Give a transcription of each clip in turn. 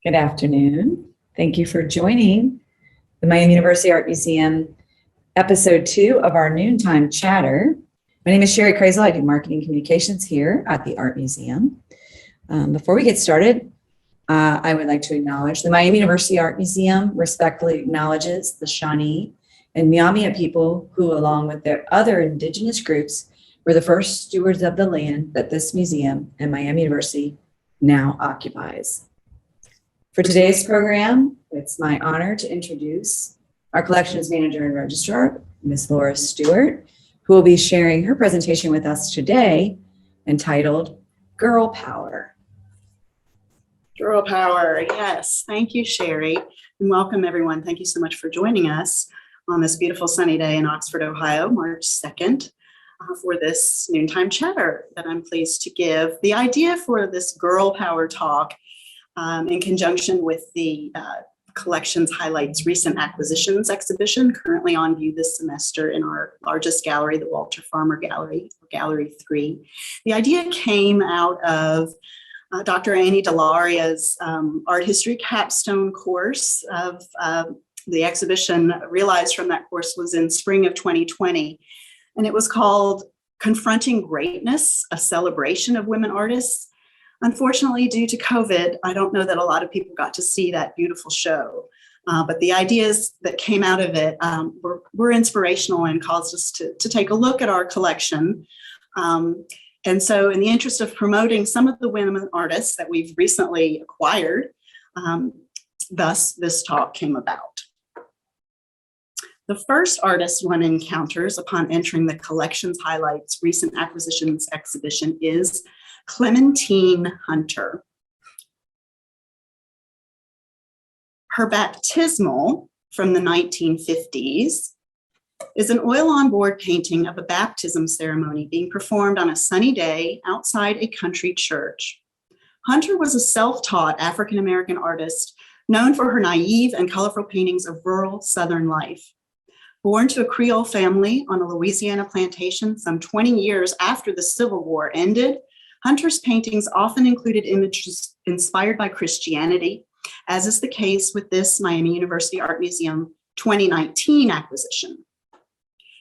Good afternoon. Thank you for joining the Miami University Art Museum episode 2 of our Noontime Chatter. My name is Sherry Crazel. I do marketing communications here at the Art Museum. Before we get started, I would like to acknowledge the Miami University Art Museum respectfully acknowledges the Shawnee and Miami people who, along with their other indigenous groups, were the first stewards of the land that this museum and Miami University now occupies. For today's program, it's my honor to introduce our collections manager and registrar, Ms. Laura Stewart, who will be sharing her presentation with us today entitled Girl Power. Girl Power, yes. Thank you, Sherry, and welcome everyone. Thank you so much for joining us on this beautiful sunny day in Oxford, Ohio, March 2nd, for this Noontime Chatter that I'm pleased to give. The idea for this Girl Power talk in conjunction with the Collections Highlights Recent Acquisitions exhibition, currently on view this semester in our largest gallery, the Walter Farmer Gallery, Gallery 3. The idea came out of Dr. Annie Delaria's art history capstone course of the exhibition realized from that course was in spring of 2020. And it was called Confronting Greatness, a Celebration of Women Artists. Unfortunately, due to COVID, I don't know that a lot of people got to see that beautiful show, but the ideas that came out of it were inspirational and caused us to take a look at our collection. And so in the interest of promoting some of the women artists that we've recently acquired, thus this talk came about. The first artist one encounters upon entering the Collections Highlights Recent Acquisitions exhibition is Clementine Hunter. Her baptismal from the 1950s is an oil-on-board painting of a baptism ceremony being performed on a sunny day outside a country church. Hunter was a self-taught African-American artist known for her naive and colorful paintings of rural Southern life. Born to a Creole family on a Louisiana plantation some 20 years after the Civil War ended, Hunter's paintings often included images inspired by Christianity, as is the case with this Miami University Art Museum 2019 acquisition.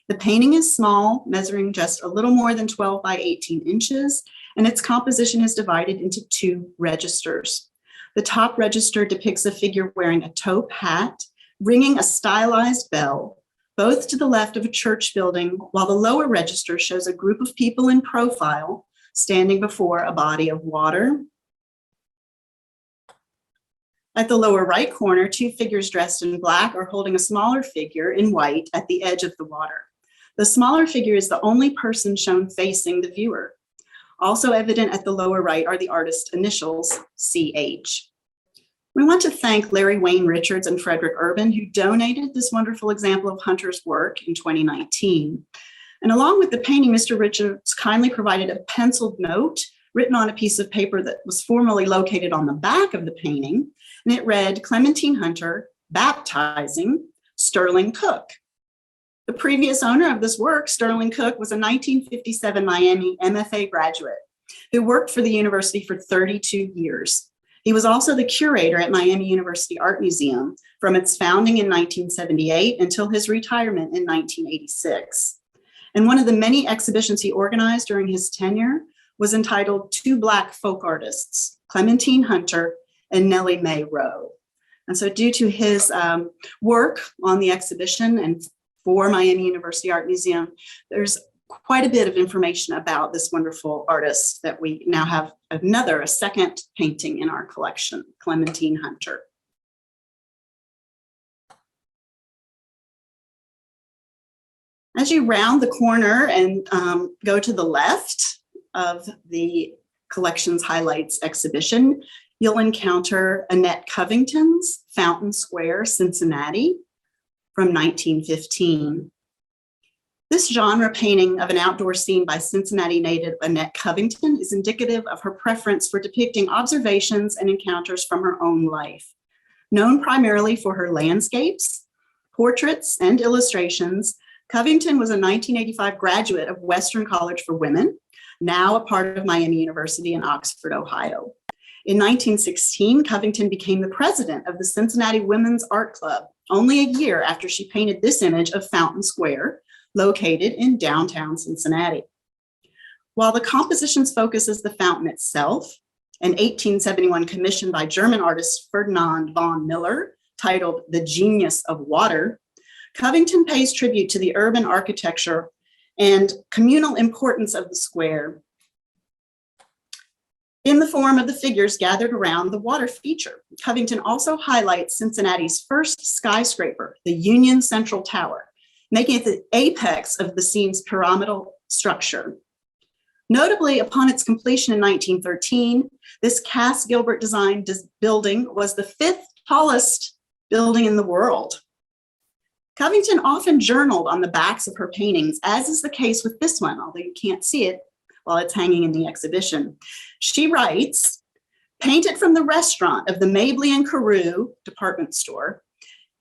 The painting is small, measuring just a little more than 12 by 18 inches, and its composition is divided into 2 registers. The top register depicts a figure wearing a taupe hat, ringing a stylized bell, both to the left of a church building, while the lower register shows a group of people in profile standing before a body of water. At the lower right corner, 2 figures dressed in black are holding a smaller figure in white at the edge of the water. The smaller figure is the only person shown facing the viewer. Also evident at the lower right are the artist's initials, CH. We want to thank Larry Wayne Richards and Frederick Urban, who donated this wonderful example of Hunter's work in 2019. And along with the painting, Mr. Richards kindly provided a penciled note written on a piece of paper that was formerly located on the back of the painting. And it read, Clementine Hunter, baptizing Sterling Cook. The previous owner of this work, Sterling Cook, was a 1957 Miami MFA graduate who worked for the university for 32 years. He was also the curator at Miami University Art Museum from its founding in 1978 until his retirement in 1986. And one of the many exhibitions he organized during his tenure was entitled 2 Black Folk Artists, Clementine Hunter and Nellie Mae Rowe. And so due to his work on the exhibition and for Miami University Art Museum, there's quite a bit of information about this wonderful artist that we now have a second painting in our collection, Clementine Hunter. As you round the corner and go to the left of the Collections Highlights exhibition, you'll encounter Annette Covington's Fountain Square, Cincinnati from 1915. This genre painting of an outdoor scene by Cincinnati native Annette Covington is indicative of her preference for depicting observations and encounters from her own life. Known primarily for her landscapes, portraits, and illustrations, Covington was a 1985 graduate of Western College for Women, now a part of Miami University in Oxford, Ohio. In 1916, Covington became the president of the Cincinnati Women's Art Club, only a year after she painted this image of Fountain Square, located in downtown Cincinnati. While the composition's focus is the fountain itself, an 1871 commission by German artist Ferdinand von Miller, titled The Genius of Water, Covington pays tribute to the urban architecture and communal importance of the square in the form of the figures gathered around the water feature. Covington also highlights Cincinnati's first skyscraper, the Union Central Tower, making it the apex of the scene's pyramidal structure. Notably, upon its completion in 1913, this Cass Gilbert designed building was the 5th tallest building in the world. Covington often journaled on the backs of her paintings, as is the case with this one, although you can't see it while it's hanging in the exhibition. She writes, painted from the restaurant of the Mabley and Carew department store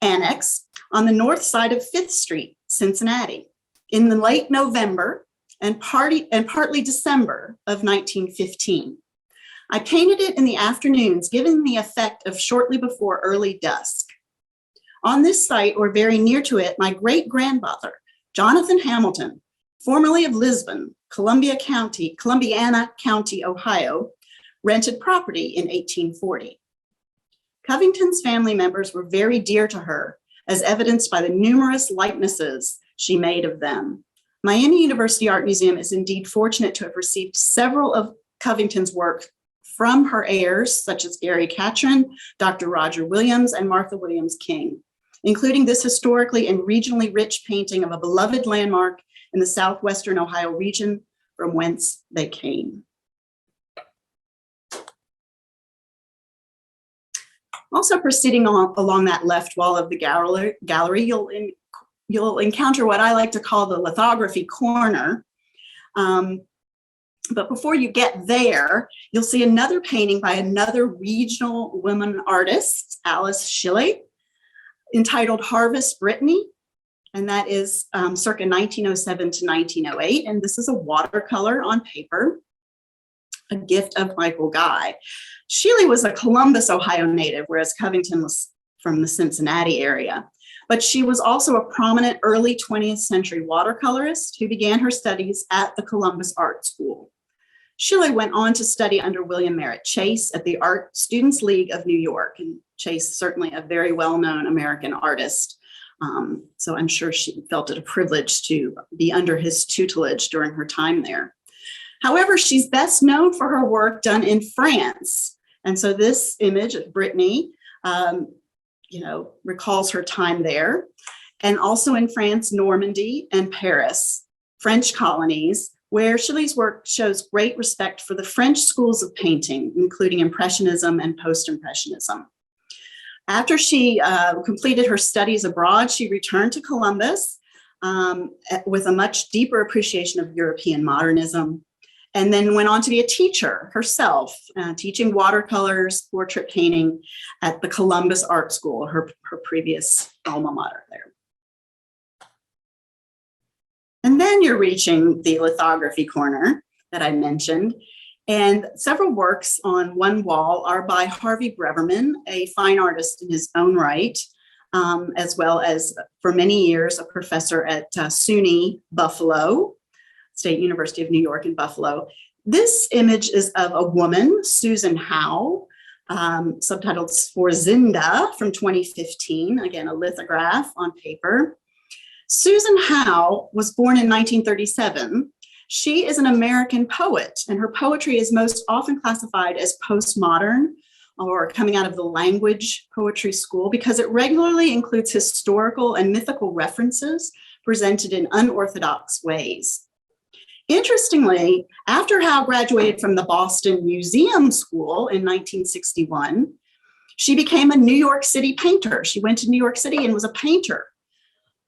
annex on the north side of 5th Street, Cincinnati, in the late November and partly December of 1915. I painted it in the afternoons, giving the effect of shortly before early dusk. On this site, or very near to it, my great-grandfather, Jonathan Hamilton, formerly of Lisbon, Columbiana County, Ohio, rented property in 1840. Covington's family members were very dear to her, as evidenced by the numerous likenesses she made of them. Miami University Art Museum is indeed fortunate to have received several of Covington's work from her heirs, such as Gary Catron, Dr. Roger Williams, and Martha Williams King, including this historically and regionally rich painting of a beloved landmark in the southwestern Ohio region from whence they came. Also proceeding along that left wall of the gallery, you'll encounter what I like to call the lithography corner. But before you get there, you'll see another painting by another regional woman artist, Alice Shilley, entitled Harvest Brittany. And that is circa 1907 to 1908. And this is a watercolor on paper, a gift of Michael Guy. Shilley was a Columbus, Ohio native, whereas Covington was from the Cincinnati area. But she was also a prominent early 20th century watercolorist who began her studies at the Columbus Art School. Shilley went on to study under William Merritt Chase at the Art Students League of New York. And Chase, certainly a very well-known American artist. So I'm sure she felt it a privilege to be under his tutelage during her time there. However, she's best known for her work done in France. And so this image of Brittany, recalls her time there. And also in France, Normandy and Paris, French colonies, where Shilley's work shows great respect for the French schools of painting, including Impressionism and Post-Impressionism. After she completed her studies abroad, she returned to Columbus with a much deeper appreciation of European modernism, and then went on to be a teacher herself, teaching watercolors, portrait painting at the Columbus Art School, her previous alma mater there. And then you're reaching the lithography corner that I mentioned. And several works on one wall are by Harvey Breverman, a fine artist in his own right, as well as for many years a professor at SUNY Buffalo, State University of New York in Buffalo. This image is of a woman, Susan Howe, subtitled Sforzinda from 2015, again, a lithograph on paper. Susan Howe was born in 1937. She is an American poet, and her poetry is most often classified as postmodern or coming out of the language poetry school because it regularly includes historical and mythical references presented in unorthodox ways. Interestingly, after Howe graduated from the Boston Museum School in 1961, she became a New York City painter. She went to New York City and was a painter.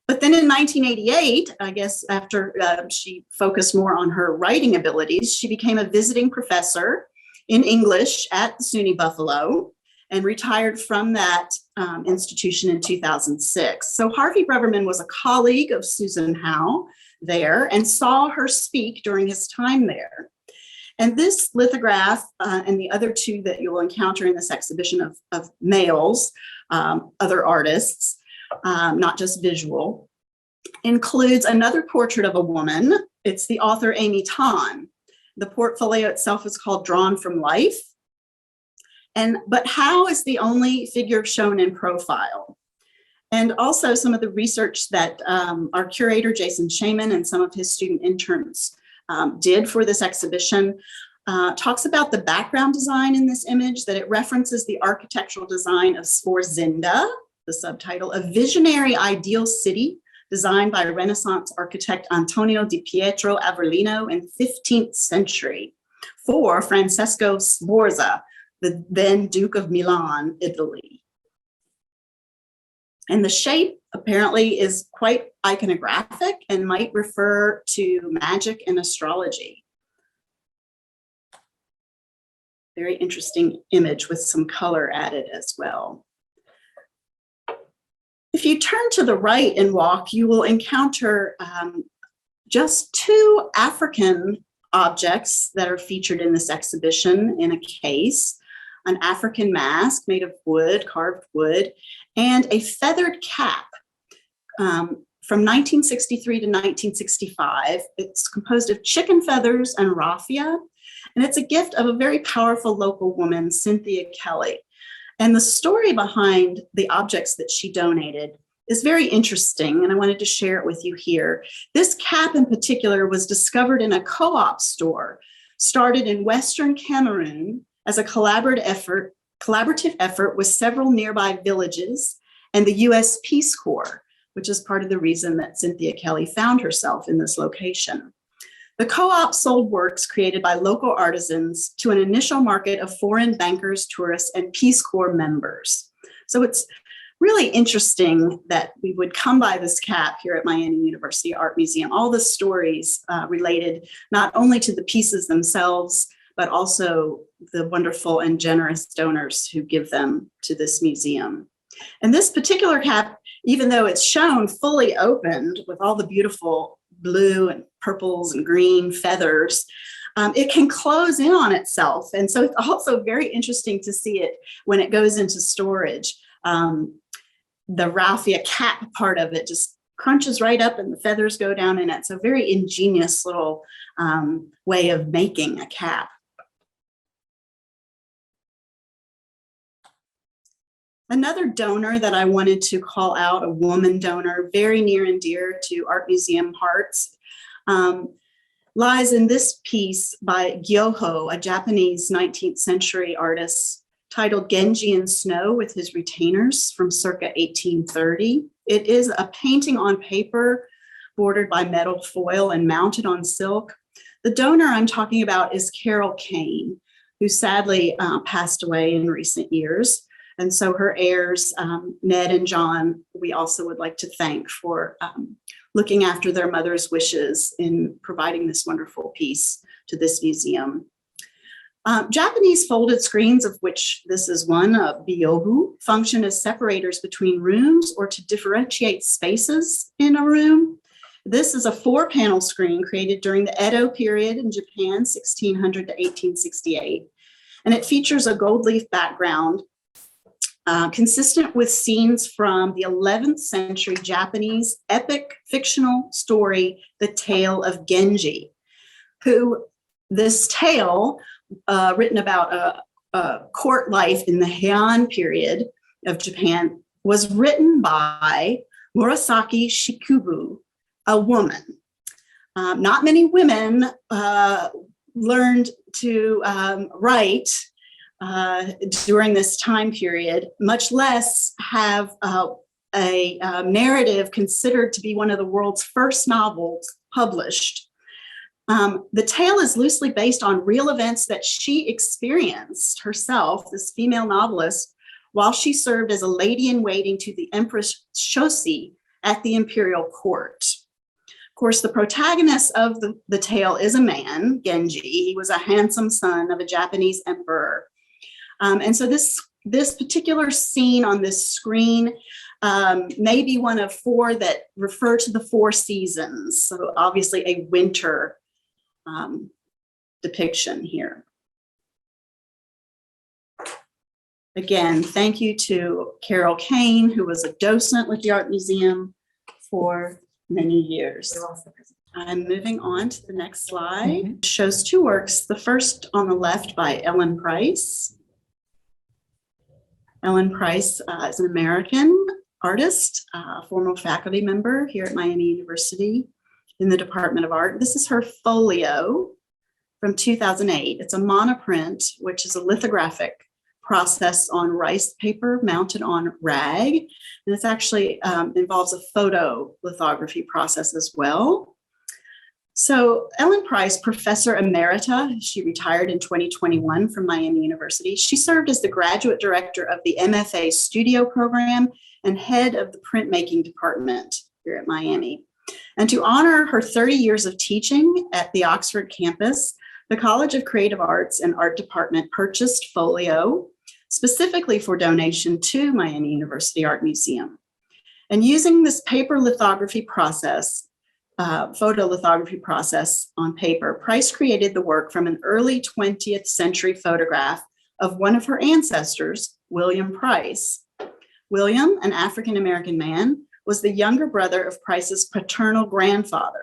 But then in 1988, I guess after she focused more on her writing abilities, she became a visiting professor in English at the SUNY Buffalo and retired from that institution in 2006. So Harvey Breverman was a colleague of Susan Howe there and saw her speak during his time there. And this lithograph and the other two that you'll encounter in this exhibition of males, other artists, not just visual, includes another portrait of a woman. It's the author Amy Tan. The portfolio itself is called Drawn from Life. But How is the only figure shown in profile. And also some of the research that our curator, Jason Shaman, and some of his student interns did for this exhibition talks about the background design in this image, that it references the architectural design of Sforzinda, the subtitle, a visionary ideal city designed by Renaissance architect Antonio di Pietro Avellino in 15th century for Francesco Sforza, the then Duke of Milan, Italy. And the shape apparently is quite iconographic and might refer to magic and astrology. Very interesting image with some color added as well. If you turn to the right and walk, you will encounter just two African objects that are featured in this exhibition in a case: an African mask made of wood, carved wood, and a feathered cap from 1963 to 1965. It's composed of chicken feathers and raffia, and it's a gift of a very powerful local woman, Cynthia Kelly. And the story behind the objects that she donated is very interesting, and I wanted to share it with you here. This cap in particular was discovered in a co-op store, started in Western Cameroon as a collaborative effort with several nearby villages and the US Peace Corps, which is part of the reason that Cynthia Kelly found herself in this location. The co-op sold works created by local artisans to an initial market of foreign bankers, tourists, and Peace Corps members. So it's really interesting that we would come by this cap here at Miami University Art Museum. All the stories related not only to the pieces themselves, but also the wonderful and generous donors who give them to this museum. And this particular cap, even though it's shown fully opened with all the beautiful blue and purples and green feathers, it can close in on itself. And so it's also very interesting to see it when it goes into storage. The raffia cap part of it just crunches right up and the feathers go down in it. So very ingenious little way of making a cap. Another donor that I wanted to call out, a woman donor, very near and dear to Art Museum hearts, lies in this piece by Gyoho, a Japanese 19th century artist, titled Genji in Snow with His Retainers from circa 1830. It is a painting on paper bordered by metal foil and mounted on silk. The donor I'm talking about is Carole Kane, who sadly passed away in recent years. And so her heirs, Ned and John, we also would like to thank for looking after their mother's wishes in providing this wonderful piece to this museum. Japanese folded screens, of which this is one, byobu, function as separators between rooms or to differentiate spaces in a room. This is a 4-panel screen created during the Edo period in Japan, 1600 to 1868. And it features a gold leaf background consistent with scenes from the 11th century Japanese epic fictional story, The Tale of Genji, who this tale, written about a court life in the Heian period of Japan, was written by Murasaki Shikubu, a woman. Not many women learned to write during this time period, much less have a narrative considered to be one of the world's first novels published. The tale is loosely based on real events that she experienced herself, this female novelist, while she served as a lady-in-waiting to the Empress Shoshi at the imperial court. Of course, the protagonist of the tale is a man, Genji. He was a handsome son of a Japanese emperor. And so this particular scene on this screen may be one of 4 that refer to the 4 seasons. So obviously a winter depiction here. Again, thank you to Carole Kane, who was a docent with the Art Museum for many years. I'm moving on to the next slide. It shows two works. The first on the left by Ellen Price. Ellen Price is an American artist, former faculty member here at Miami University in the Department of Art. This is her folio from 2008. It's a monoprint, which is a lithographic process on rice paper mounted on rag. And it's actually involves a photo lithography process as well. So Ellen Price, Professor Emerita, she retired in 2021 from Miami University. She served as the graduate director of the MFA studio program and head of the printmaking department here at Miami. And to honor her 30 years of teaching at the Oxford campus, the College of Creative Arts and Art Department purchased folio specifically for donation to Miami University Art Museum. And using this paper lithography process, photo lithography process on paper, Price created the work from an early 20th century photograph of one of her ancestors, William Price. William, an African-American man, was the younger brother of Price's paternal grandfather.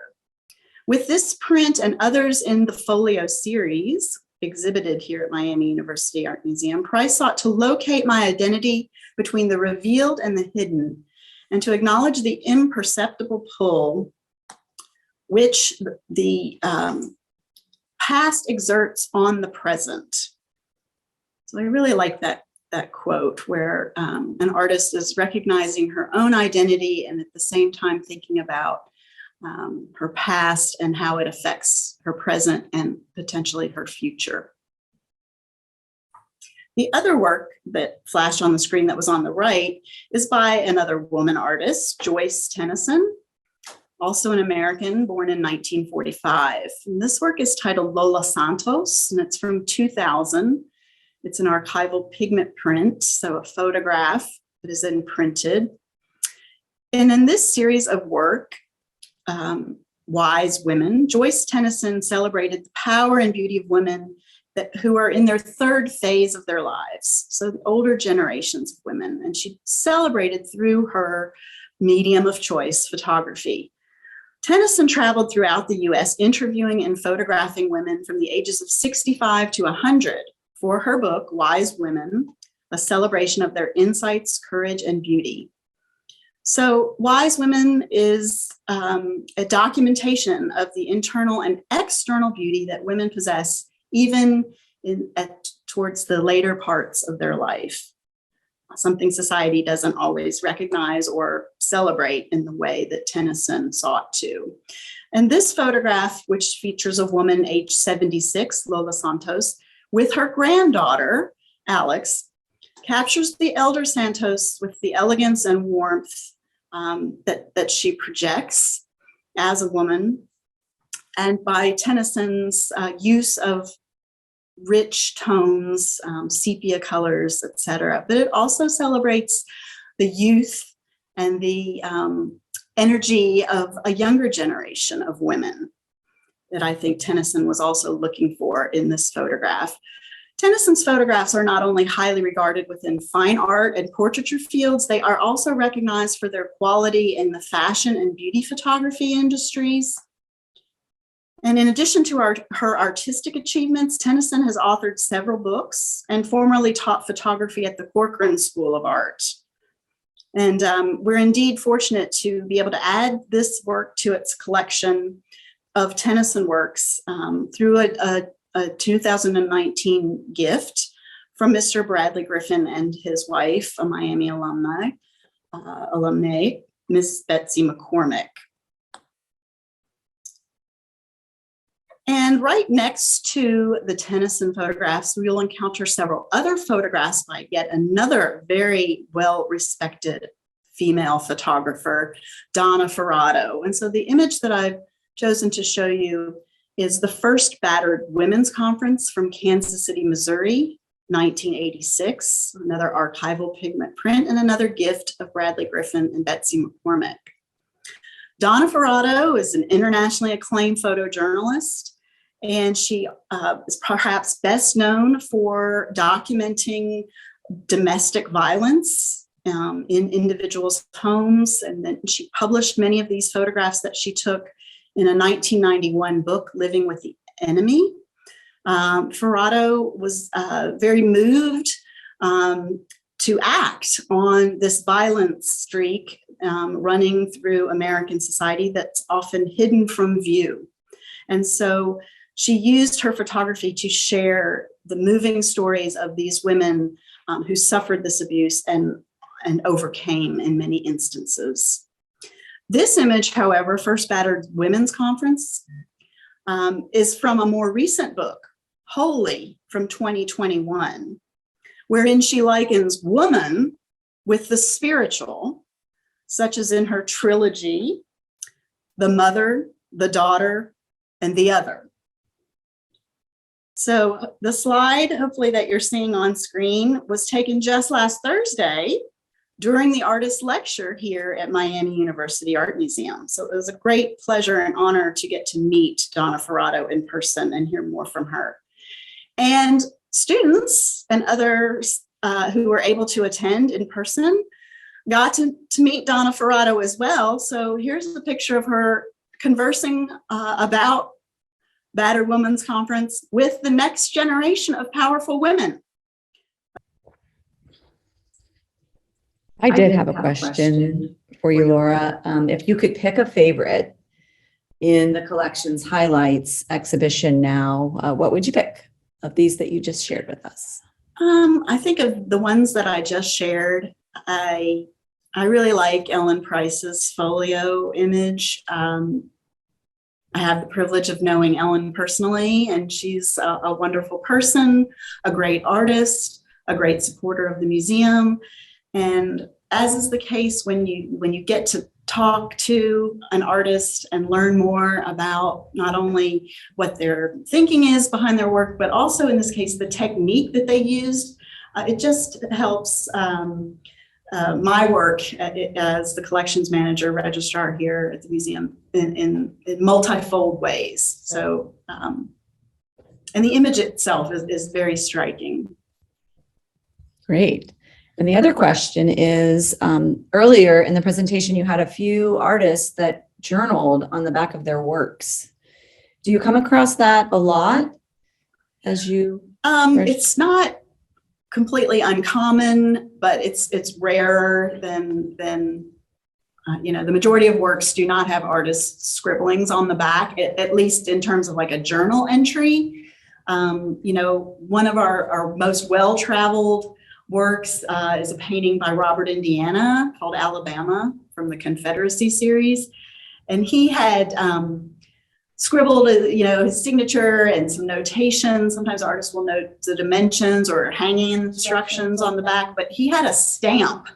With this print and others in the folio series exhibited here at Miami University Art Museum, Price sought to locate my identity between the revealed and the hidden, and to acknowledge the imperceptible pull which the past exerts on the present. So I really like that quote where an artist is recognizing her own identity and at the same time thinking about her past and how it affects her present and potentially her future. The other work that flashed on the screen that was on the right is by another woman artist, Joyce Tennyson, also an American, born in 1945. And this work is titled Lola Santos, and it's from 2000. It's an archival pigment print, so a photograph that is imprinted. And in this series of work, Wise Women, Joyce Tennyson celebrated the power and beauty of women who are in their third phase of their lives, so the older generations of women. And she celebrated through her medium of choice, photography. Tennyson traveled throughout the US interviewing and photographing women from the ages of 65 to 100 for her book, Wise Women, a celebration of their insights, courage, and beauty. So Wise Women is a documentation of the internal and external beauty that women possess, even towards the later parts of their life. Something society doesn't always recognize or celebrate in the way that Tennyson sought to. And this photograph, which features a woman aged 76, Lola Santos, with her granddaughter, Alex, captures the elder Santos with the elegance and warmth that she projects as a woman. And by Tennyson's use of rich tones, sepia colors, etc. But it also celebrates the youth and the energy of a younger generation of women that I think Tennyson was also looking for in this photograph. Tennyson's photographs are not only highly regarded within fine art and portraiture fields, they are also recognized for their quality in the fashion and beauty photography industries. And in addition to her artistic achievements, Tennyson has authored several books and formerly taught photography at the Corcoran School of Art. And we're indeed fortunate to be able to add this work to its collection of Tennyson works through a 2019 gift from Mr. Bradley Griffin and his wife, a Miami alumni, Miss Betsy McCormick. And right next to the Tennyson photographs, we will encounter several other photographs by yet another very well-respected female photographer, Donna Ferrato. And so the image that I've chosen to show you is the first Battered Women's Conference from Kansas City, Missouri, 1986, another archival pigment print, and another gift of Bradley Griffin and Betsy McCormick. Donna Ferrato is an internationally acclaimed photojournalist And she is perhaps best known for documenting domestic violence in individuals' homes. And then she published many of these photographs that she took in a 1991 book, Living with the Enemy. Ferrato was very moved to act on this violence streak running through American society that's often hidden from view. And so she used her photography to share the moving stories of these women who suffered this abuse and overcame in many instances. This image, however, First Battered Women's Conference, is from a more recent book, Holy, from 2021, wherein she likens woman with the spiritual, such as in her trilogy, The Mother, the Daughter, and the Other. So the slide, hopefully, that you're seeing on screen was taken just last Thursday during the artist lecture here at Miami University Art Museum. So it was a great pleasure and honor to get to meet Donna Ferrato in person and hear more from her. And students and others who were able to attend in person got to meet Donna Ferrato as well. So here's the picture of her conversing about Battered Women's Conference with the next generation of powerful women. I did have a question for you, Laura. If you could pick a favorite in the collection's highlights exhibition now, what would you pick of these that you just shared with us? I think of the ones that I just shared. I really like Ellen Price's folio image. I have the privilege of knowing Ellen personally, and she's a wonderful person, a great artist, a great supporter of the museum. And as is the case when you get to talk to an artist and learn more about not only what their thinking is behind their work, but also in this case, the technique that they used, it just helps my work as the collections manager registrar here at the museum in multifold ways. So, and the image itself is very striking. Great. And the other question is, earlier in the presentation, you had a few artists that journaled on the back of their works. Do you come across that a lot as you? It's not completely uncommon, but it's rarer than the majority of works do not have artists' scribblings on the back, at least in terms of like a journal entry. One of our most well-traveled works is a painting by Robert Indiana called Alabama from the Confederacy series. And he had scribbled, his signature and some notations. Sometimes artists will note the dimensions or hanging instructions on the back, but he had a stamp,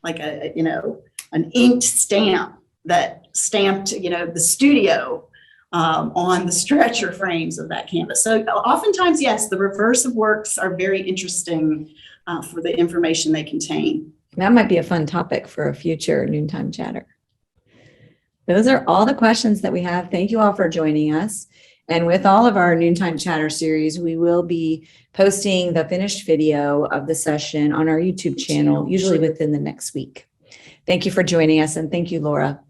like an inked stamp that stamped, the studio on the stretcher frames of that canvas. So oftentimes, yes, the reverse of works are very interesting for the information they contain. That might be a fun topic for a future Noontime Chatter. Those are all the questions that we have. Thank you all for joining us. And with all of our Noontime Chatter series, we will be posting the finished video of the session on our YouTube channel, usually within the next week. Thank you for joining us, and thank you, Laura.